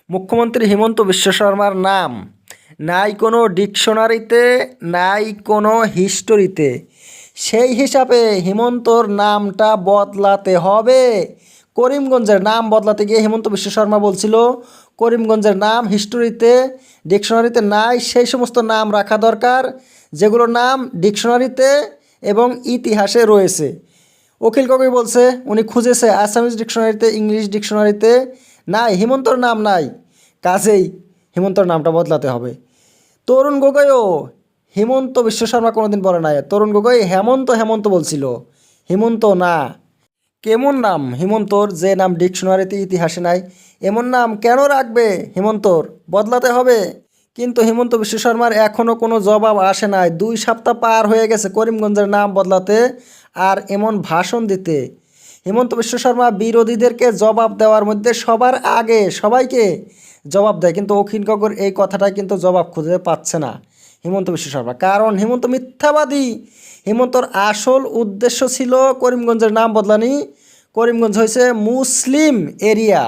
মুখ্যমন্ত্রী হিমন্ত বিশ্ব শর্মার নাম নাই কোনো ডিকশনারিতে, নাই কোনো হিস্টোরিতে। সেই হিসাবে হিমন্তর নামটা বদলাতে হবে। করিমগঞ্জের নাম বদলাতে গিয়ে হিমন্ত বিশ্ব শর্মা বলছিল করিমগঞ্জের নাম হিস্টোরিতে, ডিকশনারিতে নাই, সেই সমস্ত নাম রাখা দরকার যেগুলোর নাম ডিকশনারিতে এবং ইতিহাসে রয়েছে। অখিল গগৈ বলছে উনি খুঁজেছে আসামিজ ডিকশনারিতে, ইংলিশ ডিকশনারিতে, নাই, হিমন্তর নাম নাই, কাজেই হিমন্তর নামটা বদলাতে হবে। তরুণ গগৈও হিমন্ত বিশ্ব শর্মা কোনোদিন বলে নাই, তরুণ গগৈ হেমন্ত হেমন্ত বলছিল, হিমন্ত না। কেমন নাম হিমন্তর, যে নাম ডিকশনারিতে ইতিহাসে নাই? এমন নাম কেন রাখবে হিমন্তর? বদলাতে হবে। কিন্তু হিমন্ত বিশ্ব শর্মার এখনও কোনো জবাব আসে নাই। 2 সপ্তাহ পার হয়ে গেছে করিমগঞ্জের নাম বদলাতে আর এমন ভাষণ দিতে। হিমন্ত বিশ্ব শর্মা বিরোধীদেরকে জবাব দেওয়ার মধ্যে সবার আগে সবাইকে জবাব দেয়, কিন্তু অখিল গগৈর এই কথাটাই কিন্তু জবাব খুঁজে পাচ্ছে না হিমন্ত বিশ্ব শর্মা, কারণ হিমন্ত মিথ্যাবাদী। হিমন্তর আসল উদ্দেশ্য ছিল করিমগঞ্জের নাম বদলানি। করিমগঞ্জ হয়েছে মুসলিম এরিয়া,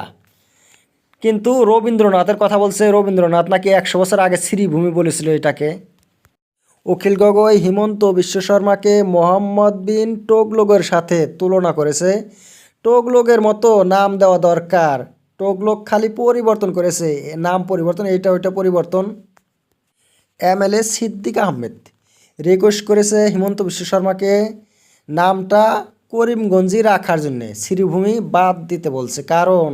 কিন্তু রবীন্দ্রনাথের কথা বলছে। রবীন্দ্রনাথ নাকি 100 বছর আগে শ্রীভূমি বলেছিল এটাকে। অখিল গগৈ হিমন্ত বিশ্ব শর্মাকে মোহাম্মদ বিন টোগলকের সাথে তুলনা করেছে। টোগলকের মতো নাম দেওয়া দরকার। টোগলক খালি পরিবর্তন করেছে, নাম পরিবর্তন, এইটা ওইটা পরিবর্তন। এমএলএ সিদ্দিক আহমেদ রিকোয়েস্ট করেছে হিমন্ত বিশ্ব শর্মাকে নামটা করিমগঞ্জই রাখার জন্যে, শ্রীভূমি বাদ দিতে বলছে। কারণ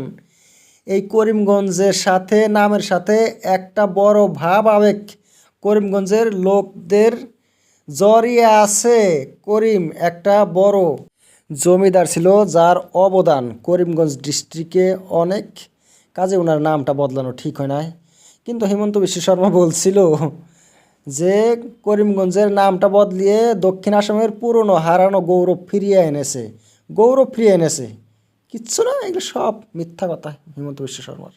এই করিমগঞ্জের সাথে, নামের সাথে একটা বড় ভাব আবেগ করিমগঞ্জের লোকদের জড়িয়ে আছে। করিম একটা বড় জমিদার ছিল, যার অবদান করিমগঞ্জ ডিস্ট্রিক্টে অনেক, কাজে ওনার নামটা বদলানো ঠিক হয় নাই। কিন্তু হিমন্ত বিশ্ব শর্মা বলছিল যে করিমগঞ্জের নামটা বদলিয়ে দক্ষিণ আসামের পুরনো হারানো গৌরব ফিরিয়ে এনেছে, গৌরব ফিরিয়ে এনেছে। কিচ্ছু না, এগুলো সব মিথ্যা কথা হিমন্ত বিশ্ব শর্মার।